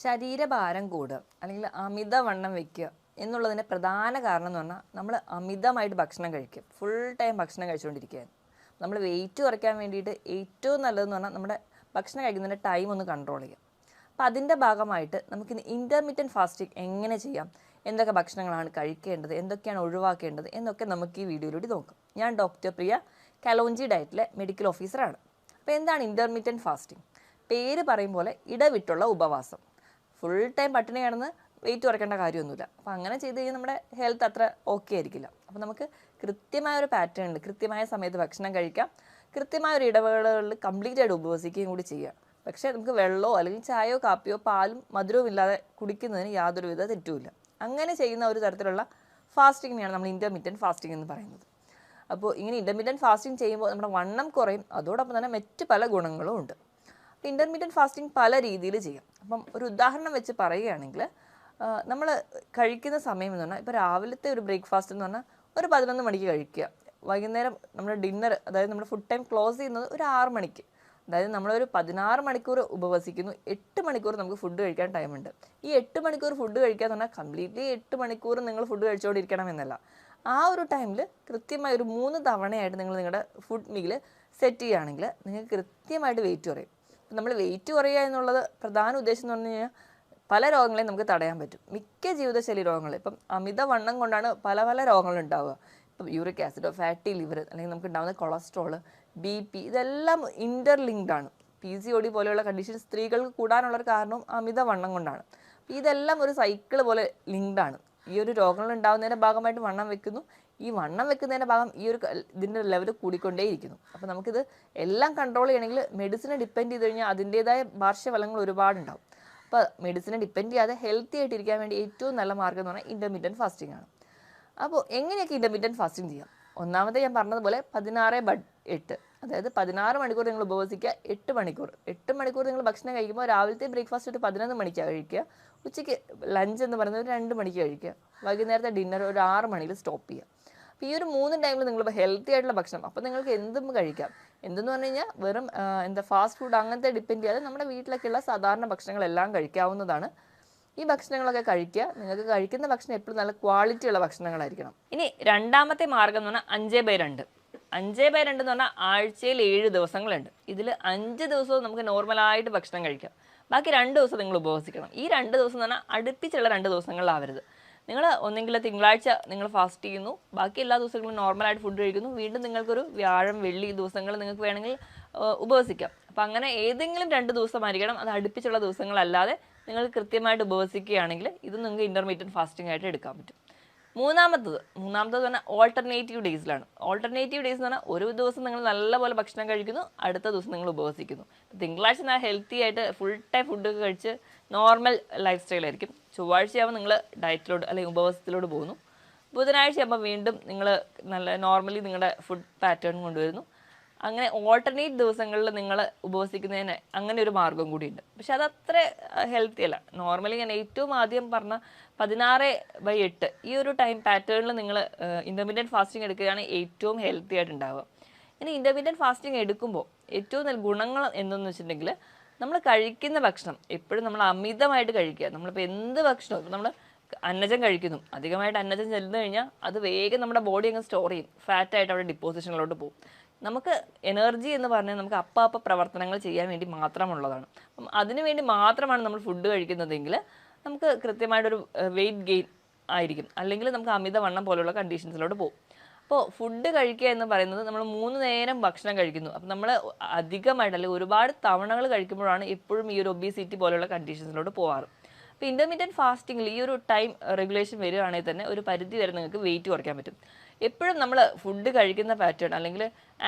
ശരീരഭാരം കൂടുക അല്ലെങ്കിൽ അമിതവണ്ണം വെക്കുക എന്നുള്ളതിൻ്റെ പ്രധാന കാരണം എന്ന് പറഞ്ഞാൽ നമ്മൾ അമിതമായിട്ട് ഭക്ഷണം കഴിക്കും. ഫുൾ ടൈം ഭക്ഷണം കഴിച്ചുകൊണ്ടിരിക്കുകയാണ്. നമ്മൾ വെയിറ്റ് കുറയ്ക്കാൻ വേണ്ടിയിട്ട് ഏറ്റവും നല്ലതെന്ന് പറഞ്ഞാൽ നമ്മുടെ ഭക്ഷണം കഴിക്കുന്നതിൻ്റെ ടൈം ഒന്ന് കൺട്രോൾ ചെയ്യാം. അപ്പോൾ അതിൻ്റെ ഭാഗമായിട്ട് നമുക്കിന്ന് ഇൻ്റർമീഡിയറ്റ് ഫാസ്റ്റിംഗ് എങ്ങനെ ചെയ്യാം, എന്തൊക്കെ ഭക്ഷണങ്ങളാണ് കഴിക്കേണ്ടത്, എന്തൊക്കെയാണ് ഒഴിവാക്കേണ്ടത് എന്നൊക്കെ നമുക്ക് ഈ വീഡിയോയിലൂടെ നോക്കാം. ഞാൻ ഡോക്ടർ പ്രിയ, കലോഞ്ചി ഡയറ്റിലെ മെഡിക്കൽ ഓഫീസറാണ്. അപ്പോൾ എന്താണ് ഇൻ്റർമീഡിയറ്റ് ഫാസ്റ്റിംഗ്? പേര് പറയും പോലെ ഇടവിട്ടുള്ള ഉപവാസം. ഫുൾ ടൈം പട്ടിണി കിടന്ന് വെയിറ്റ് കുറയ്ക്കേണ്ട കാര്യമൊന്നുമില്ല. അപ്പോൾ അങ്ങനെ ചെയ്ത് കഴിഞ്ഞാൽ നമ്മുടെ ഹെൽത്ത് അത്ര ഓക്കെ ആയിരിക്കില്ല. അപ്പോൾ നമുക്ക് കൃത്യമായൊരു പാറ്റേൺ ഉണ്ട്. കൃത്യമായ സമയത്ത് ഭക്ഷണം കഴിക്കാം, കൃത്യമായ ഒരു ഇടവേളകളിൽ കംപ്ലീറ്റ് ആയിട്ട് ഉപവസിക്കുകയും കൂടി ചെയ്യുക. പക്ഷേ നമുക്ക് വെള്ളമോ അല്ലെങ്കിൽ ചായയോ കാപ്പിയോ പാലും മധുരവും ഇല്ലാതെ കുടിക്കുന്നതിന് യാതൊരുവിധ തെറ്റുമില്ല. അങ്ങനെ ചെയ്യുന്ന ഒരു തരത്തിലുള്ള ഫാസ്റ്റിങ്ങിനെയാണ് നമ്മൾ ഇൻ്റർമീഡിയറ്റ് ഫാസ്റ്റിംഗ് എന്ന് പറയുന്നത്. അപ്പോൾ ഇങ്ങനെ ഇൻ്റർമീഡിയറ്റ് ഫാസ്റ്റിംഗ് ചെയ്യുമ്പോൾ നമ്മുടെ വണ്ണം കുറയും, അതോടൊപ്പം തന്നെ മറ്റ് പല ഗുണങ്ങളും ഉണ്ട്. ഇൻ്റർമീഡിയറ്റ് ഫാസ്റ്റിംഗ് പല രീതിയിൽ ചെയ്യാം. അപ്പം ഒരു ഉദാഹരണം വെച്ച് പറയുകയാണെങ്കിൽ നമ്മൾ കഴിക്കുന്ന സമയം എന്ന് പറഞ്ഞാൽ ഇപ്പോൾ രാവിലത്തെ ഒരു ബ്രേക്ക്ഫാസ്റ്റ് എന്ന് പറഞ്ഞാൽ ഒരു 11 മണിക്ക് കഴിക്കുക. വൈകുന്നേരം നമ്മുടെ ഡിന്നർ, അതായത് നമ്മുടെ ഫുഡ് ടൈം ക്ലോസ് ചെയ്യുന്നത് ഒരു 6 മണിക്ക്. അതായത് നമ്മളൊരു 16 മണിക്കൂർ ഉപവസിക്കുന്നു, 8 മണിക്കൂർ നമുക്ക് ഫുഡ് കഴിക്കാൻ ടൈമുണ്ട്. ഈ 8 മണിക്കൂർ ഫുഡ് കഴിക്കുക എന്ന് പറഞ്ഞാൽ കംപ്ലീറ്റ്ലി 8 മണിക്കൂർ നിങ്ങൾ ഫുഡ് കഴിച്ചുകൊണ്ടിരിക്കണം എന്നല്ല. ആ ഒരു ടൈമിൽ കൃത്യമായി ഒരു 3 തവണയായിട്ട് നിങ്ങൾ നിങ്ങളുടെ ഫുഡ് മീൽ സെറ്റ് ചെയ്യുകയാണെങ്കിൽ നിങ്ങൾക്ക് കൃത്യമായിട്ട് വെയിറ്റ് കുറയും. നമ്മൾ വെയിറ്റ് കുറയുക എന്നുള്ളത് പ്രധാന ഉദ്ദേശം എന്ന് പറഞ്ഞു കഴിഞ്ഞാൽ പല രോഗങ്ങളെയും നമുക്ക് തടയാൻ പറ്റും. മിക്ക ജീവിതശൈലി രോഗങ്ങൾ, ഇപ്പം അമിതവണ്ണം കൊണ്ടാണ് പല പല രോഗങ്ങളുണ്ടാവുക. ഇപ്പം യൂറിക് ആസിഡോ, ഫാറ്റി ലിവർ, അല്ലെങ്കിൽ നമുക്ക് ഉണ്ടാകുന്ന കൊളസ്ട്രോൾ, BP, ഇതെല്ലാം ഇൻ്റർലിങ്ക്ഡ് ആണ്. PCOD പോലെയുള്ള കണ്ടീഷൻ സ്ത്രീകൾക്ക് കൂടാനുള്ളൊരു കാരണവും അമിതവണ്ണം കൊണ്ടാണ്. ഇതെല്ലാം ഒരു സൈക്കിൾ പോലെ ലിങ്ക്ഡ് ആണ്. ഈ ഒരു രോഗങ്ങൾ ഉണ്ടാകുന്നതിൻ്റെ ഭാഗമായിട്ട് വണ്ണം വെക്കുന്നു, ഈ വണ്ണം വെക്കുന്നതിൻ്റെ ഭാഗം ഈ ഒരു ഇതിൻ്റെ ലെവൽ കൂടിക്കൊണ്ടേയിരിക്കുന്നു. അപ്പോൾ നമുക്കിത് എല്ലാം കൺട്രോൾ ചെയ്യണമെങ്കിൽ മെഡിസിനെ ഡിപ്പെൻഡ് ചെയ്ത് കഴിഞ്ഞാൽ അതിൻ്റേതായ പാർശ്വഫലങ്ങൾ ഒരുപാടുണ്ടാവും. അപ്പോൾ മെഡിസിനെ ഡിപ്പെൻഡ് ചെയ്യാതെ ഹെൽത്തി ആയിട്ടിരിക്കാൻ വേണ്ടി ഏറ്റവും നല്ല മാർഗ്ഗം എന്ന് പറഞ്ഞാൽ ഇൻ്റർമീഡിയറ്റ് ഫാസ്റ്റിംഗ് ആണ്. അപ്പോൾ എങ്ങനെയൊക്കെ ഇൻ്റർമീഡിയറ്റ് ഫാസ്റ്റിംഗ് ചെയ്യാം? ഒന്നാമത്തെ ഞാൻ പറഞ്ഞതുപോലെ 16/8, അതായത് 16 മണിക്കൂർ നിങ്ങൾ ഉപവസിക്കുക, 8 മണിക്കൂർ നിങ്ങൾ ഭക്ഷണം കഴിക്കുമ്പോൾ രാവിലത്തെ ബ്രേക്ക്ഫാസ്റ്റ് ഒരു 11 മണിക്കാണ് കഴിക്കുക, ഉച്ചയ്ക്ക് ലഞ്ച് എന്ന് പറയുന്നത് ഒരു 2 മണിക്ക് കഴിക്കുക, വൈകുന്നേരത്തെ ഡിന്നർ ഒരു 6 മണിയിൽ സ്റ്റോപ്പ് ചെയ്യുക. അപ്പോൾ ഈ ഒരു 3 ടൈമിൽ നിങ്ങളിപ്പോൾ ഹെൽത്തി ആയിട്ടുള്ള ഭക്ഷണം, അപ്പോൾ നിങ്ങൾക്ക് എന്തും കഴിക്കാം. എന്തെന്ന് പറഞ്ഞു കഴിഞ്ഞാൽ വെറും ഫാസ്റ്റ് ഫുഡ് അങ്ങനത്തെ ഡിപ്പെൻഡ് ചെയ്യാതെ നമ്മുടെ വീട്ടിലൊക്കെയുള്ള സാധാരണ ഭക്ഷണങ്ങളെല്ലാം കഴിക്കാവുന്നതാണ്. ഈ ഭക്ഷണങ്ങളൊക്കെ കഴിക്കുക. നിങ്ങൾക്ക് കഴിക്കുന്ന ഭക്ഷണം എപ്പോഴും നല്ല ക്വാളിറ്റിയുള്ള ഭക്ഷണങ്ങളായിരിക്കണം. ഇനി രണ്ടാമത്തെ മാർഗ്ഗം എന്ന് പറഞ്ഞാൽ 5/2. 5/2 എന്ന് പറഞ്ഞാൽ ആഴ്ചയിൽ 7 ദിവസങ്ങളുണ്ട്. ഇതിൽ 5 ദിവസവും നമുക്ക് നോർമലായിട്ട് ഭക്ഷണം കഴിക്കാം, ബാക്കി 2 ദിവസം നിങ്ങൾ ഉപവസിക്കണം. ഈ 2 ദിവസം എന്ന് പറഞ്ഞാൽ അടുപ്പിച്ചുള്ള 2 ദിവസങ്ങളിലാവരുത്. നിങ്ങൾ ഒന്നെങ്കിൽ തിങ്കളാഴ്ച നിങ്ങൾ ഫാസ്റ്റ് ചെയ്യുന്നു, ബാക്കി എല്ലാ ദിവസങ്ങളും നോർമലായിട്ട് ഫുഡ് കഴിക്കുന്നു, വീണ്ടും നിങ്ങൾക്കൊരു വ്യാഴം വെള്ളി ദിവസങ്ങൾ നിങ്ങൾക്ക് വേണമെങ്കിൽ ഉപവസിക്കാം. അപ്പോൾ അങ്ങനെ ഏതെങ്കിലും 2 ദിവസമായിരിക്കണം, അത് അടുപ്പിച്ചുള്ള ദിവസങ്ങളല്ലാതെ നിങ്ങൾ കൃത്യമായിട്ട് ഉപവസിക്കുകയാണെങ്കിൽ ഇത് നിങ്ങൾക്ക് ഇൻ്റർമീഡിയറ്റ് ഫാസ്റ്റിംഗ് ആയിട്ട് എടുക്കാൻ പറ്റും. മൂന്നാമത്തത് പറഞ്ഞാൽ ഓൾട്ടർനേറ്റീവ് ഡേയ്സിലാണ്. ഓൾട്ടർനേറ്റീവ് ഡേയ്സ് എന്ന് പറഞ്ഞാൽ ഒരു ദിവസം നിങ്ങൾ നല്ലപോലെ ഭക്ഷണം കഴിക്കുന്നു, അടുത്ത ദിവസം നിങ്ങൾ ഉപവസിക്കുന്നു. തിങ്കളാഴ്ച ഞാൻ ഹെൽത്തി ആയിട്ട് ഫുൾ ടൈം ഫുഡൊക്കെ കഴിച്ച് നോർമൽ ലൈഫ് സ്റ്റൈലായിരിക്കും. ചൊവ്വാഴ്ചയാകുമ്പോൾ നിങ്ങൾ ഡയറ്റിലോട്ട് അല്ലെങ്കിൽ ഉപവാസത്തിലോട്ട് പോകുന്നു. ബുധനാഴ്ചയാകുമ്പോൾ വീണ്ടും നിങ്ങൾ നല്ല നോർമലി നിങ്ങളുടെ ഫുഡ് പാറ്റേൺ കൊണ്ടുവരുന്നു. അങ്ങനെ ഓൾട്ടർനേറ്റ് ദിവസങ്ങളിൽ നിങ്ങൾ ഉപവസിക്കുന്നതിന് അങ്ങനെ ഒരു മാർഗ്ഗം കൂടിയുണ്ട്. പക്ഷെ അതത്ര ഹെൽത്തി അല്ല. നോർമലി ഞാൻ ഏറ്റവും ആദ്യം പറഞ്ഞ 16/8 ഈ ഒരു ടൈം പാറ്റേണിൽ നിങ്ങൾ ഇൻ്റർമീഡിയറ്റ് ഫാസ്റ്റിംഗ് എടുക്കുകയാണ് ഏറ്റവും ഹെൽത്തി ആയിട്ട് ഉണ്ടാവുക. ഇനി ഇൻ്റർമീഡിയറ്റ് ഫാസ്റ്റിംഗ് എടുക്കുമ്പോൾ ഏറ്റവും നല്ല ഗുണങ്ങൾ എന്തെന്ന് വെച്ചിട്ടുണ്ടെങ്കിൽ നമ്മൾ കഴിക്കുന്ന ഭക്ഷണം എപ്പോഴും നമ്മൾ അമിതമായിട്ട് കഴിക്കുക. നമ്മളിപ്പോൾ എന്ത് ഭക്ഷണവും, ഇപ്പോൾ നമ്മൾ അന്നജം കഴിക്കുന്നു, അധികമായിട്ട് അന്നജം ചെല്ലുന്നു കഴിഞ്ഞാൽ അത് വേഗം നമ്മുടെ ബോഡി അങ്ങ് സ്റ്റോർ ചെയ്യും, ഫാറ്റായിട്ട് അവിടെ ഡിപ്പോസിഷനിലോട്ട് പോകും. നമുക്ക് എനർജി എന്ന് പറഞ്ഞാൽ നമുക്ക് അപ്പം പ്രവർത്തനങ്ങൾ ചെയ്യാൻ വേണ്ടി മാത്രമുള്ളതാണ്. അപ്പം അതിനു വേണ്ടി മാത്രമാണ് നമ്മൾ ഫുഡ് കഴിക്കുന്നതെങ്കിൽ നമുക്ക് കൃത്യമായിട്ടൊരു വെയിറ്റ് ഗെയിൻ ആയിരിക്കും, അല്ലെങ്കിൽ നമുക്ക് അമിതവണ്ണം പോലുള്ള കണ്ടീഷൻസിലോട്ട് പോകും. അപ്പോൾ ഫുഡ് കഴിക്കുക എന്ന് പറയുന്നത് നമ്മൾ 3 നേരം ഭക്ഷണം കഴിക്കുന്നു. അപ്പം നമ്മൾ അധികമായിട്ട് അല്ലെങ്കിൽ ഒരുപാട് തവണകൾ കഴിക്കുമ്പോഴാണ് എപ്പോഴും ഈ ഒരു ഒബീസിറ്റി പോലുള്ള കണ്ടീഷൻസിലോട്ട് പോകാറ്. അപ്പോൾ ഇൻ്റർമീഡിയറ്റ് ഫാസ്റ്റിങ്ങിൽ ഈ ഒരു ടൈം റെഗുലേഷൻ വരികയാണെങ്കിൽ തന്നെ ഒരു പരിധി വരെ നിങ്ങൾക്ക് വെയിറ്റ് കുറയ്ക്കാൻ പറ്റും. എപ്പോഴും നമ്മൾ ഫുഡ് കഴിക്കുന്ന പാറ്റേൺ അല്ലെങ്കിൽ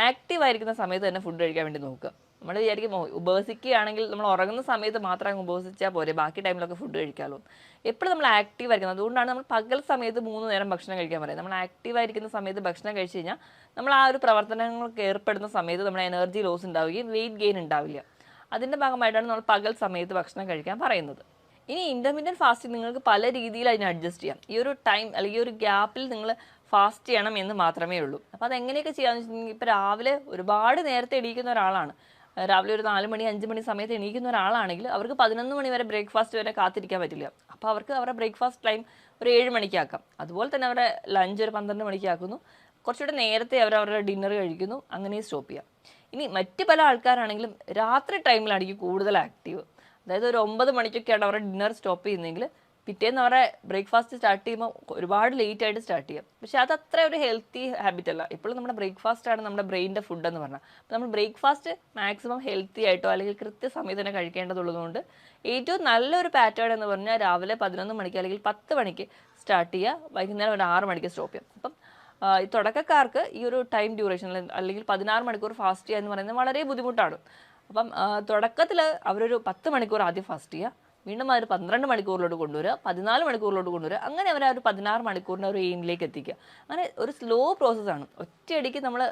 ആക്റ്റീവ് ആയിരിക്കുന്ന സമയത്ത് തന്നെ ഫുഡ് കഴിക്കാൻ വേണ്ടി നോക്കുക. നമ്മൾ വിചാരിക്കും ഉപവസിക്കുകയാണെങ്കിൽ നമ്മൾ ഉറങ്ങുന്ന സമയത്ത് മാത്രം അങ്ങ് ഉപവസിച്ചാൽ പോരെ, ബാക്കി ടൈമിലൊക്കെ ഫുഡ് കഴിക്കാമല്ലോ. എപ്പോഴും നമ്മൾ ആക്റ്റീവ് ആയിരിക്കുന്നത്. അതുകൊണ്ടാണ് നമ്മൾ പകൽ സമയത്ത് 3 നേരം ഭക്ഷണം കഴിക്കാൻ പറയുന്നത്. നമ്മൾ ആക്റ്റീവ് ആയിരിക്കുന്ന സമയത്ത് ഭക്ഷണം കഴിച്ച് കഴിഞ്ഞാൽ നമ്മൾ ആ ഒരു പ്രവർത്തനങ്ങൾക്ക് ഏർപ്പെടുന്ന സമയത്ത് നമ്മുടെ എനർജി ലോസ് ഉണ്ടാവുകയും വെയിറ്റ് ഗെയിൻ ഉണ്ടാവില്ല. അതിൻ്റെ ഭാഗമായിട്ടാണ് നമ്മൾ പകൽ സമയത്ത് ഭക്ഷണം കഴിക്കാൻ പറയുന്നത്. ഇനി ഇൻ്റർമീഡിയറ്റ് ഫാസ്റ്റിംഗ് നിങ്ങൾക്ക് പല രീതിയിൽ അതിനെ അഡ്ജസ്റ്റ് ചെയ്യാം. ഈ ഒരു ടൈം അല്ലെങ്കിൽ ഈ ഒരു ഗ്യാപ്പിൽ നിങ്ങൾ ഫാസ്റ്റ് ചെയ്യണം എന്ന് മാത്രമേ ഉള്ളൂ. അപ്പോൾ അതെങ്ങനെയൊക്കെ ചെയ്യാമെന്ന് വെച്ചിട്ടുണ്ടെങ്കിൽ ഇപ്പോൾ രാവിലെ ഒരുപാട് നേരത്തെ എണീക്കുന്ന ഒരാളാണ്, രാവിലെ ഒരു 4 മണി 5 മണി സമയത്ത് എണീക്കുന്ന ഒരാളാണെങ്കിൽ അവർക്ക് 11 മണി വരെ ബ്രേക്ക്ഫാസ്റ്റ് വരെ കാത്തിരിക്കാൻ പറ്റില്ല. അപ്പോൾ അവർക്ക് അവരുടെ ബ്രേക്ക്ഫാസ്റ്റ് ടൈം ഒരു 7 മണിക്കാക്കാം. അതുപോലെ തന്നെ അവരുടെ ലഞ്ച് ഒരു 12 മണിക്കാക്കുന്നു. കുറച്ചുകൂടെ നേരത്തെ അവരവരുടെ ഡിന്നർ കഴിക്കുന്നു. അങ്ങനെ സ്റ്റോപ്പ് ചെയ്യാം. ഇനി മറ്റ് പല ആൾക്കാരാണെങ്കിലും രാത്രി ടൈമിലായിരിക്കും കൂടുതൽ ആക്റ്റീവ്. അതായത് ഒരു 9 മണിക്കൊക്കെയാണ് അവരുടെ ഡിന്നർ സ്റ്റോപ്പ് ചെയ്യുന്നതെങ്കിൽ പിറ്റേന്ന് അവരുടെ ബ്രേക്ക്ഫാസ്റ്റ് സ്റ്റാർട്ട് ചെയ്യുമ്പോൾ ഒരുപാട് ലേറ്റ് ആയിട്ട് സ്റ്റാർട്ട് ചെയ്യാം. പക്ഷെ അത് അത്ര ഒരു ഹെൽത്തി ഹാബിറ്റ് അല്ല. ഇപ്പോഴും നമ്മുടെ ബ്രേക്ക്ഫാസ്റ്റ് ആണ് നമ്മുടെ ബ്രെയിനിൻ്റെ ഫുഡ് എന്ന് പറഞ്ഞാൽ. അപ്പോൾ നമ്മൾ ബ്രേക്ക്ഫാസ്റ്റ് മാക്സിമം ഹെൽത്തി ആയിട്ടോ അല്ലെങ്കിൽ കൃത്യസമയത്ത് തന്നെ കഴിക്കേണ്ടതുള്ളതുകൊണ്ട് ഏറ്റവും നല്ലൊരു പാറ്റേൺ എന്ന് പറഞ്ഞാൽ രാവിലെ 11 മണിക്ക് അല്ലെങ്കിൽ 10 മണിക്ക് സ്റ്റാർട്ട് ചെയ്യുക, വൈകുന്നേരം ഒരു 6 മണിക്ക് സ്റ്റോപ്പ് ചെയ്യാം. അപ്പം ഈ തുടക്കക്കാർക്ക് ഈ ഒരു ടൈം ഡ്യൂറേഷൻ അല്ലെങ്കിൽ 16 മണിക്കൂർ ഫാസ്റ്റ് ചെയ്യുക എന്ന് പറയുന്നത് വളരെ ബുദ്ധിമുട്ടാണ്. അപ്പം തുടക്കത്തിൽ അവരൊരു 10 മണിക്കൂർ ആദ്യം ഫാസ്റ്റ് ചെയ്യുക, വീണ്ടും അവർ 12 മണിക്കൂറിലോട്ട് കൊണ്ടുവരിക, 14 മണിക്കൂറിലോട്ട് കൊണ്ടുവരിക, അങ്ങനെ അവർ ഒരു 16 മണിക്കൂറിൻ്റെ ഒരു എയിമിലേക്ക് എത്തിക്കുക. അങ്ങനെ ഒരു സ്ലോ പ്രോസസ്സാണ്. ഒറ്റയടിക്ക് നമ്മൾ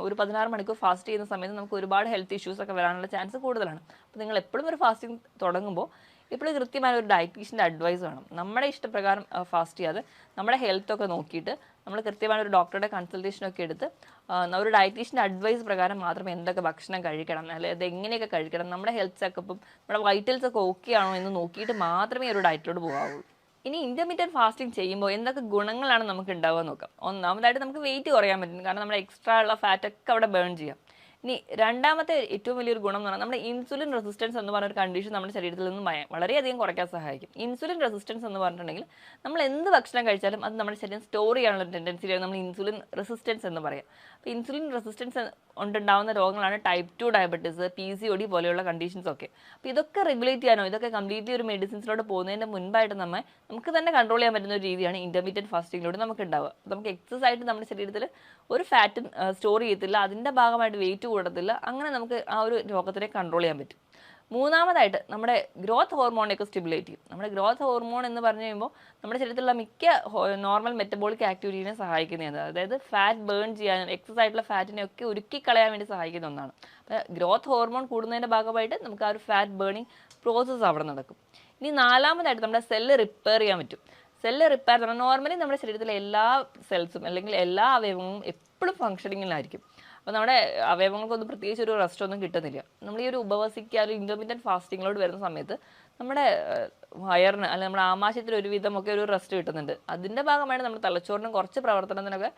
ഒരു 16 മണിക്കൂർ ഫാസ്റ്റ് ചെയ്യുന്ന സമയത്ത് നമുക്ക് ഒരുപാട് ഹെൽത്ത് ഇഷ്യൂസ് ഒക്കെ വരാനുള്ള ചാൻസ് കൂടുതലാണ്. അപ്പോൾ നിങ്ങൾ എപ്പോഴും ഒരു ഫാസ്റ്റിംഗ് തുടങ്ങുമ്പോൾ എപ്പോഴും കൃത്യമായ ഒരു ഡയറ്റീഷ്യൻ്റെ അഡ്വൈസ് വേണം. നമ്മുടെ ഇഷ്ടപ്രകാരം ഫാസ്റ്റ് ചെയ്യാതെ നമ്മുടെ ഹെൽത്തൊക്കെ നോക്കിയിട്ട് നമ്മൾ കൃത്യമായ ഒരു ഡോക്ടറുടെ കൺസൾട്ടേഷനൊക്കെ എടുത്ത് ഒരു ഡയറ്റീഷ്യൻ്റെ അഡ്വൈസ് പ്രകാരം മാത്രം എന്തൊക്കെ ഭക്ഷണം കഴിക്കണം, അല്ലെങ്കിൽ അത് എങ്ങനെയൊക്കെ കഴിക്കണം, നമ്മുടെ ഹെൽത്ത് ചെക്കപ്പും നമ്മുടെ വൈറ്റൽസ് ഒക്കെ ഓക്കെ ആണോ എന്ന് നോക്കിയിട്ട് മാത്രമേ ഒരു ഡയറ്റിലോട്ട് പോകാവുള്ളൂ. ഇനി ഇൻ്റർമീഡിയറ്റ് ഫാസ്റ്റിംഗ് ചെയ്യുമ്പോൾ എന്തൊക്കെ ഗുണങ്ങളാണ് നമുക്ക് ഉണ്ടാവുക നോക്കാം. ഒന്നാമതായിട്ട് നമുക്ക് വെയിറ്റ് കുറയാൻ പറ്റും. കാരണം നമ്മുടെ എക്സ്ട്രാ ഉള്ള ഫാറ്റൊക്കെ അവിടെ ബേൺ ചെയ്യാം. ഇനി രണ്ടാമത്തെ ഏറ്റവും വലിയൊരു ഗുണം എന്ന് പറഞ്ഞാൽ നമ്മുടെ ഇൻസുലിൻ റെസിസ്റ്റൻസ് എന്ന് പറഞ്ഞൊരു കണ്ടീഷൻ നമ്മുടെ ശരീരത്തിൽ നിന്ന് വളരെയധികം കുറയ്ക്കാൻ സഹായിക്കും. ഇൻസുലിൻ റെസിസ്റ്റൻസ് എന്ന് പറഞ്ഞിട്ടുണ്ടെങ്കിൽ നമ്മൾ എന്ത് ഭക്ഷണം കഴിച്ചാലും അത് നമ്മുടെ ശരീരം സ്റ്റോർ ചെയ്യാനുള്ള ടെൻഡൻസിയാണ് നമ്മൾ ഇൻസുലിൻ റെസിസ്റ്റൻസ് എന്ന് പറയാം. അപ്പോൾ ഇൻസുലിൻ റെസിസ്റ്റൻസ് കൊണ്ടുണ്ടാകുന്ന രോഗങ്ങളാണ് ടൈപ്പ് 2 ഡയബറ്റീസ്, PCOD പോലെയുള്ള കണ്ടീഷൻസ് ഒക്കെ. അപ്പോൾ ഇതൊക്കെ റെഗുലേറ്റ് ചെയ്യാനോ ഇതൊക്കെ കംപ്ലീറ്റ്ലി ഒരു മെഡിസിൻസിലോട്ട് പോകുന്നതിൻ്റെ മുൻപായിട്ട് നമുക്ക് തന്നെ കൺട്രോൾ ചെയ്യാൻ പറ്റുന്ന ഒരു രീതിയാണ് ഇൻ്റർമീഡിയറ്റ് ഫാസ്റ്റിങ്ങിലൂടെ നമുക്ക് ഉണ്ടാവുക. നമുക്ക് എക്സസ് ആയിട്ട് നമ്മുടെ ശരീരത്തിൽ ഒരു ഫാറ്റും സ്റ്റോർ ചെയ്യത്തില്ല, അതിൻ്റെ ഭാഗമായിട്ട് വെയിറ്റ് കൂടത്തില്ല. അങ്ങനെ നമുക്ക് ആ ഒരു രോഗത്തിനെ കൺട്രോൾ ചെയ്യാൻ പറ്റും. മൂന്നാമതായിട്ട് നമ്മുടെ ഗ്രോത്ത് ഹോർമോണൊക്കെ സ്റ്റിമുലേറ്റ് ചെയ്യും. നമ്മുടെ ഗ്രോത്ത് ഹോർമോൺ എന്ന് പറഞ്ഞു കഴിയുമ്പോൾ നമ്മുടെ ശരീരത്തിലുള്ള മിക്ക നോർമൽ മെറ്റബോളിക് ആക്ടിവിറ്റീനെ സഹായിക്കുന്നതാണ്. അതായത് ഫാറ്റ് ബേൺ ചെയ്യാൻ, എക്സസ് ആയിട്ടുള്ള ഫാറ്റിനെയൊക്കെ ഉരുക്കി കളയാൻ വേണ്ടി സഹായിക്കുന്ന ഒന്നാണ്. അപ്പോൾ ഗ്രോത്ത് ഹോർമോൺ കൂടുന്നതിൻ്റെ ഭാഗമായിട്ട് നമുക്ക് ആ ഒരു ഫാറ്റ് ബേണിങ് പ്രോസസ്സ് അവിടെ നടക്കും. ഇനി നാലാമതായിട്ട് നമ്മുടെ സെല്ല് റിപ്പയർ ചെയ്യാൻ പറ്റും. സെല്ല് റിപ്പയർ എന്ന് പറഞ്ഞാൽ നോർമലി നമ്മുടെ ശരീരത്തിലെ എല്ലാ സെൽസും അല്ലെങ്കിൽ എല്ലാ അവയവങ്ങളും എപ്പോഴും ഫങ്ഷനിങ്ങിലായിരിക്കും. അപ്പോൾ നമ്മുടെ അവയവങ്ങൾക്കൊന്നും പ്രത്യേകിച്ച് ഒരു റെസ്റ്റ് ഒന്നും കിട്ടുന്നില്ല. നമ്മൾ ഈ ഒരു ഉപവസിക്കുക ഒരു ഇൻ്റർമീഡിയറ്റ് ഫാസ്റ്റിങ്ങിലോട്ട് വരുന്ന സമയത്ത് നമ്മുടെ വയറിന് അല്ലെങ്കിൽ നമ്മുടെ ആമാശയത്തിന് ഒരുവിധമൊക്കെ ഒരു റെസ്റ്റ് കിട്ടുന്നുണ്ട്. അതിൻ്റെ ഭാഗമായിട്ട് നമ്മുടെ തലച്ചോറിനും കുറച്ച് പ്രവർത്തനത്തിനൊക്കെ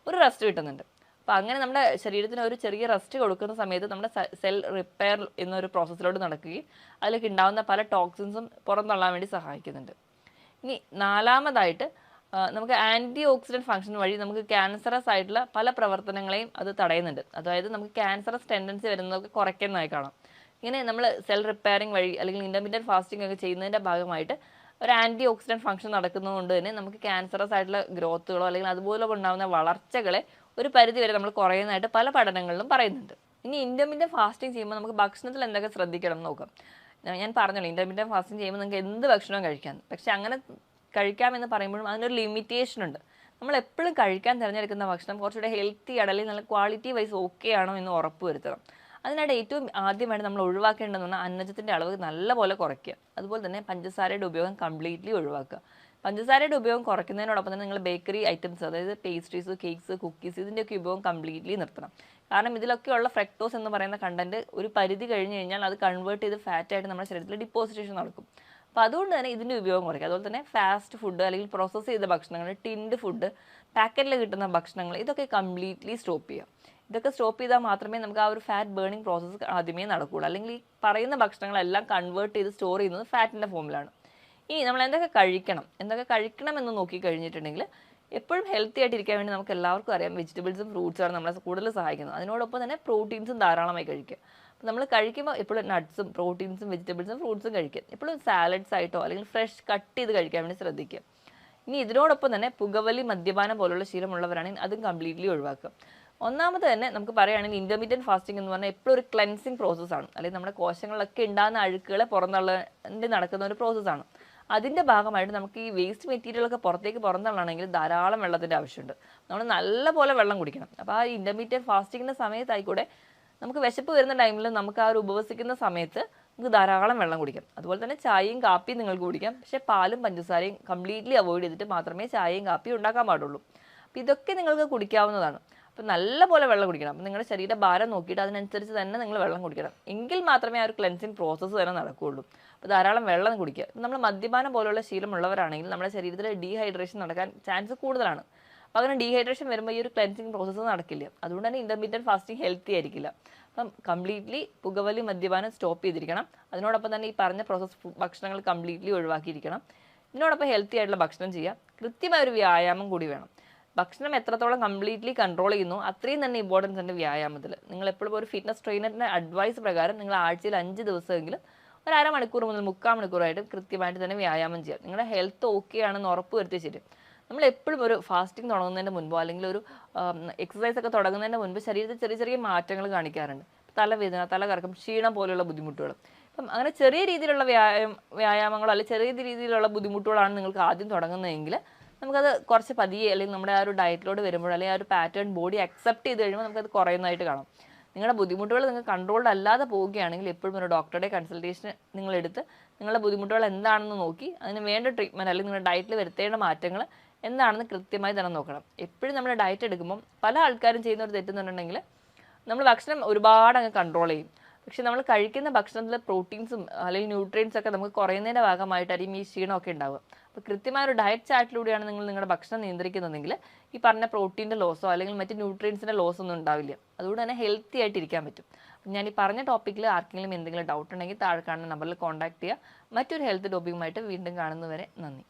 ഒരു റെസ്റ്റ് കിട്ടുന്നുണ്ട്. അപ്പോൾ അങ്ങനെ നമ്മുടെ ശരീരത്തിന് ഒരു ചെറിയ റെസ്റ്റ് കൊടുക്കുന്ന സമയത്ത് നമ്മുടെ സെൽ റിപ്പയർ എന്നൊരു പ്രോസസ്സിലോട്ട് നടക്കുകയും അതിലേക്ക് ഉണ്ടാകുന്ന പല ടോക്സിൻസും പുറന്തള്ളാൻ വേണ്ടി സഹായിക്കുന്നുണ്ട്. ഇനി നാലാമതായിട്ട് നമുക്ക് ആൻറ്റി ഓക്സിഡൻറ്റ് ഫംഗ്ഷൻ വഴി നമുക്ക് ക്യാൻസറസ് ആയിട്ടുള്ള പല പ്രവർത്തനങ്ങളെയും അത് തടയുന്നുണ്ട്. അതായത് നമുക്ക് ക്യാൻസറസ് ടെൻഡൻസി വരുന്നതൊക്കെ കുറയ്ക്കുന്നതായി കാണാം. ഇങ്ങനെ നമ്മൾ സെൽ റിപ്പയറിങ് വഴി അല്ലെങ്കിൽ ഇൻ്റർമീഡിയറ്റ് ഫാസ്റ്റിംഗ് ഒക്കെ ചെയ്യുന്നതിൻ്റെ ഭാഗമായിട്ട് ഒരു ആൻറ്റി ഓക്സിഡൻറ്റ് ഫംഗ്ഷൻ നടക്കുന്നതുകൊണ്ട് തന്നെ നമുക്ക് ക്യാൻസറസ് ആയിട്ടുള്ള ഗ്രോത്തുകളോ അല്ലെങ്കിൽ അതുപോലെ ഉണ്ടാകുന്ന വളർച്ചകളെ ഒരു പരിധി വരെ നമ്മൾ കുറയുന്നതായിട്ട് പല പഠനങ്ങളിലും പറയുന്നുണ്ട്. ഇനി ഇൻ്റർമീഡിയറ്റ് ഫാസ്റ്റിംഗ് ചെയ്യുമ്പോൾ നമുക്ക് ഭക്ഷണത്തിൽ എന്തൊക്കെ ശ്രദ്ധിക്കണം എന്ന് നോക്കാം. ഞാൻ പറഞ്ഞല്ലോ ഇൻ്റർമീഡിയറ്റ് ഫാസ്റ്റിംഗ് ചെയ്യുമ്പോൾ നിങ്ങൾക്ക് എന്ത് ഭക്ഷണവും കഴിക്കാം. പക്ഷെ അങ്ങനെ കഴിക്കാമെന്ന് പറയുമ്പോഴും അതിനൊരു ലിമിറ്റേഷൻ ഉണ്ട്. നമ്മൾ എപ്പോഴും കഴിക്കാൻ തിരഞ്ഞെടുക്കുന്ന ഭക്ഷണം കുറച്ചുകൂടെ ഹെൽത്തി ആണ് അല്ലെങ്കിൽ നല്ല ക്വാളിറ്റി വൈസ് ഓക്കെ ആണോ എന്ന് ഉറപ്പ് വരുത്തണം. അതിനായിട്ട് ഏറ്റവും ആദ്യമായിട്ട് നമ്മൾ ഒഴിവാക്കേണ്ടതെന്ന് പറഞ്ഞാൽ അന്നജത്തിൻ്റെ അളവ് നല്ലപോലെ കുറയ്ക്കുക. അതുപോലെ തന്നെ പഞ്ചസാരയുടെ ഉപയോഗം കംപ്ലീറ്റ്ലി ഒഴിവാക്കുക. പഞ്ചസാരയുടെ ഉപയോഗം കുറയ്ക്കുന്നതിനോടൊപ്പം തന്നെ നിങ്ങൾ ബേക്കറി ഐറ്റംസ് അതായത് പേസ്ട്രീസ്, കേക്ക്സ്, കുക്കീസ് ഇതിൻ്റെയൊക്കെ ഉപയോഗം കംപ്ലീറ്റ്ലി നിർത്തണം. കാരണം ഇതിലൊക്കെയുള്ള ഫ്രക്ടോസ് എന്ന് പറയുന്ന കണ്ടന്റ് ഒരു പരിധി കഴിഞ്ഞ് കഴിഞ്ഞാൽ അത് കൺവേർട്ട് ചെയ്ത് ഫാറ്റായിട്ട് നമ്മുടെ ശരീരത്തിൽ ഡിപ്പോസിറ്റേഷൻ നടക്കും. അപ്പോൾ അതുകൊണ്ട് തന്നെ ഇതിൻ്റെ ഉപയോഗം കുറയ്ക്കുക. അതുപോലെ തന്നെ ഫാസ്റ്റ് ഫുഡ് അല്ലെങ്കിൽ പ്രോസസ്സ് ചെയ്ത ഭക്ഷണങ്ങൾ, ടിൻഡ് ഫുഡ്, പാക്കറ്റിൽ കിട്ടുന്ന ഭക്ഷണങ്ങൾ ഇതൊക്കെ കംപ്ലീറ്റ്ലി സ്റ്റോപ്പ് ചെയ്യുക. ഇതൊക്കെ സ്റ്റോപ്പ് ചെയ്താൽ മാത്രമേ നമുക്ക് ആ ഒരു ഫാറ്റ് ബേണിംഗ് പ്രോസസ്സ് ആദ്യമേ നടക്കുകയുള്ളൂ. അല്ലെങ്കിൽ ഈ പറയുന്ന ഭക്ഷണങ്ങളെല്ലാം കൺവേർട്ട് ചെയ്ത് സ്റ്റോർ ചെയ്യുന്നത് ഫാറ്റിൻ്റെ ഫോമിലാണ്. ഇനി നമ്മൾ എന്തൊക്കെ കഴിക്കണം എന്ന് നോക്കി കഴിഞ്ഞിട്ടുണ്ടെങ്കിൽ എപ്പോഴും ഹെൽത്തി ആയിട്ടിരിക്കാൻ വേണ്ടി നമുക്ക് എല്ലാവർക്കും അറിയാം വെജിറ്റബിൾസും ഫ്രൂട്ട്സാണ് നമ്മളെ കൂടുതൽ സഹായിക്കുന്നത്. അതിനോടൊപ്പം തന്നെ പ്രോട്ടീൻസും ധാരാളമായി കഴിക്കുക. അപ്പോൾ നമ്മൾ കഴിക്കുമ്പോൾ എപ്പോഴും നട്ട്സും പ്രോട്ടീൻസും വെജിറ്റബിൾസും ഫ്രൂട്ട്സും കഴിക്കുക. എപ്പോഴും സാലഡ്സ് ആയിട്ടോ അല്ലെങ്കിൽ ഫ്രഷ് കട്ട് ചെയ്ത് കഴിക്കാൻ വേണ്ടി ശ്രദ്ധിക്കുക. ഇനി ഇതിനോടൊപ്പം തന്നെ പുകവലി, മദ്യപാനം പോലുള്ള ശീലമുള്ളവരാണെങ്കിൽ അതും കംപ്ലീറ്റ്ലി ഒഴിവാക്കുക. ഒന്നാമത് തന്നെ നമുക്ക് പറയുകയാണെങ്കിൽ ഇൻ്റർമീഡിയറ്റ് ഫാസ്റ്റിംഗ് എന്ന് പറഞ്ഞാൽ എപ്പോഴും ഒരു ക്ലെൻസിങ് പ്രോസസ്സാണ്. അല്ലെങ്കിൽ നമ്മുടെ കോശങ്ങളിലൊക്കെ ഉണ്ടാകുന്ന അഴുക്കുകളെ പുറന്തള്ളേണ്ടി നടക്കുന്ന ഒരു പ്രോസസ്സാണ്. അതിൻ്റെ ഭാഗമായിട്ട് നമുക്ക് ഈ വേസ്റ്റ് മെറ്റീരിയലൊക്കെ പുറന്തള്ളണമെങ്കിൽ ധാരാളം വെള്ളത്തിൻ്റെ ആവശ്യമുണ്ട്. നമ്മൾ നല്ലപോലെ വെള്ളം കുടിക്കണം. അപ്പോൾ ആ ഇൻ്റർമീഡിയറ്റ് ഫാസ്റ്റിങ്ങിൻ്റെ സമയത്തായിക്കൂടെ നമുക്ക് വിശപ്പ് വരുന്ന ടൈമിൽ നമുക്ക് ആ ഒരു ഉപവസിക്കുന്ന സമയത്ത് നമുക്ക് ധാരാളം വെള്ളം കുടിക്കാം. അതുപോലെ തന്നെ ചായയും കാപ്പിയും നിങ്ങൾക്ക് കുടിക്കാം. പക്ഷേ പാലും പഞ്ചസാരയും കംപ്ലീറ്റ്ലി അവോയ്ഡ് ചെയ്തിട്ട് മാത്രമേ ചായയും കാപ്പിയും ഉണ്ടാക്കാൻ പാടുള്ളൂ. അപ്പോൾ ഇതൊക്കെ നിങ്ങൾക്ക് കുടിക്കാവുന്നതാണ്. അപ്പോൾ നല്ലപോലെ വെള്ളം കുടിക്കണം. അപ്പോൾ നിങ്ങളുടെ ശരീരഭാരം നോക്കിയിട്ട് അതിനനുസരിച്ച് തന്നെ നിങ്ങൾ വെള്ളം കുടിക്കണം. എങ്കിൽ മാത്രമേ ആ ഒരു ക്ലെൻസിങ് പ്രോസസ്സ് തന്നെ നടക്കുകയുള്ളൂ. അപ്പോൾ ധാരാളം വെള്ളം കുടിക്കുക. നമ്മൾ മദ്യപാനം പോലുള്ള ശീലമുള്ളവരാണെങ്കിൽ നമ്മുടെ ശരീരത്തിൽ ഡീഹൈഡ്രേഷൻ നടക്കാൻ ചാൻസ് കൂടുതലാണ്. അപ്പോൾ അങ്ങനെ ഡീഹൈഡ്രേഷൻ വരുമ്പോൾ ഈ ഒരു ക്ലെൻസിങ് പ്രോസസ്സ് നടക്കില്ല. അതുകൊണ്ട് തന്നെ ഇൻ്റർമീഡിയറ്റ് ഫാസ്റ്റിംഗ് ഹെൽത്തി ആയിരിക്കില്ല. അപ്പം കംപ്ലീറ്റ്ലി പുകവലി മദ്യപാനം സ്റ്റോപ്പ് ചെയ്തിരിക്കണം. അതിനോടൊപ്പം തന്നെ ഈ പറഞ്ഞ പ്രോസസ്സ് ഭക്ഷണങ്ങൾ കംപ്ലീറ്റ്ലി ഒഴിവാക്കിയിരിക്കണം. ഇതിനോടൊപ്പം ഹെൽത്തി ആയിട്ടുള്ള ഭക്ഷണം ചെയ്യുക. കൃത്യമായ ഒരു വ്യായാമം കൂടി വേണം. ഭക്ഷണം എത്രത്തോളം കംപ്ലീറ്റ്ലി കൺട്രോൾ ചെയ്യുന്നു അത്രയും തന്നെ ഇമ്പോർട്ടൻസ് ഉണ്ട് വ്യായാമത്തിൽ. നിങ്ങൾ എപ്പോഴും ഒരു ഫിറ്റ്നസ് ട്രെയിനറിൻ്റെ അഡ്വൈസ് പ്രകാരം നിങ്ങൾ ആഴ്ചയിൽ 5 ദിവസമെങ്കിലും ഒരു അരമണിക്കൂർ മുതൽ 3/4 മണിക്കൂറായിട്ട് കൃത്യമായിട്ട് തന്നെ വ്യായാമം ചെയ്യുക. നിങ്ങളുടെ ഹെൽത്ത് ഓക്കെ ആണെന്ന് ഉറപ്പ് വരുത്തിയ ശരി. നമ്മൾ എപ്പോഴും ഒരു ഫാസ്റ്റിംഗ് തുടങ്ങുന്നതിന് മുൻപോ അല്ലെങ്കിൽ ഒരു എക്സസൈസ് ഒക്കെ തുടങ്ങുന്നതിന് മുൻപ് ശരീരത്തിൽ ചെറിയ ചെറിയ മാറ്റങ്ങൾ കാണിക്കാറുണ്ട്. തലവേദന, തലകറക്കം, ക്ഷീണം പോലെയുള്ള ബുദ്ധിമുട്ടുകൾ. അപ്പം അങ്ങനെ ചെറിയ രീതിയിലുള്ള വ്യായാമങ്ങളോ അല്ലെങ്കിൽ ചെറിയ രീതിയിലുള്ള ബുദ്ധിമുട്ടുകളാണ് നിങ്ങൾക്ക് ആദ്യം തുടങ്ങുന്നതെങ്കിൽ നമുക്കത് കുറച്ച് പതിയെ അല്ലെങ്കിൽ നമ്മുടെ ആ ഒരു ഡയറ്റിലോട് വരുമ്പോൾ അല്ലെങ്കിൽ ആ ഒരു പാറ്റേൺ ബോഡി അക്സെപ്റ്റ് ചെയ്ത് കഴിയുമ്പോൾ നമുക്കത് കുറയുന്നതായിട്ട് കാണാം. നിങ്ങളുടെ ബുദ്ധിമുട്ടുകൾ നിങ്ങൾക്ക് കൺട്രോൾഡ് അല്ലാതെ പോവുകയാണെങ്കിൽ എപ്പോഴും ഒരു ഡോക്ടറുടെ കൺസൾട്ടേഷൻ നിങ്ങളെടുത്ത് നിങ്ങളുടെ ബുദ്ധിമുട്ടുകൾ എന്താണെന്ന് നോക്കി അതിന് വേണ്ട ട്രീറ്റ്മെൻറ്റ് അല്ലെങ്കിൽ നിങ്ങളുടെ ഡയറ്റിൽ വരുത്തേണ്ട മാറ്റങ്ങൾ എന്താണെന്ന് കൃത്യമായി തന്നെ നോക്കണം. എപ്പോഴും നമ്മൾ ഡയറ്റ് എടുക്കുമ്പം പല ആൾക്കാരും ചെയ്യുന്ന ഒരു തെറ്റെന്നുണ്ടെങ്കിൽ നമ്മൾ ഭക്ഷണം ഒരുപാട് അങ്ങ് കൺട്രോൾ ചെയ്യും. പക്ഷെ നമ്മൾ കഴിക്കുന്ന ഭക്ഷണത്തിൽ പ്രോട്ടീൻസും അല്ലെങ്കിൽ ന്യൂട്രിയൻസ് ഒക്കെ നമുക്ക് കുറയുന്നതിൻ്റെ ഭാഗമായിട്ടായിരിക്കും ഈ ക്ഷീണമൊക്കെ ഉണ്ടാവുക. അപ്പോൾ കൃത്യമായ ഒരു ഡയറ്റ് ചാർട്ടിലൂടെയാണ് നിങ്ങൾ നിങ്ങളുടെ ഭക്ഷണം നിയന്ത്രിക്കുന്നതെങ്കിൽ ഈ പറഞ്ഞ പ്രോട്ടീൻ്റെ ലോസോ അല്ലെങ്കിൽ മറ്റ് ന്യൂട്രിയൻസിൻ്റെ ലോസോ ഒന്നും ഉണ്ടാവില്ല. അതുകൊണ്ട് തന്നെ ഹെൽത്തി ആയിട്ട് ഇരിക്കാൻ പറ്റും. ഞാൻ ഈ പറഞ്ഞ ടോപ്പിക്കിൽ ആർക്കെങ്കിലും എന്തെങ്കിലും ഡൗട്ട് ഉണ്ടെങ്കിൽ താഴെ കാണുന്ന നമ്പറിൽ കോൺടാക്ട് ചെയ്യുക. മറ്റൊരു ഹെൽത്ത് ടോപ്പിക്കുമായിട്ട് വീണ്ടും കാണുന്നവരെ നന്ദി.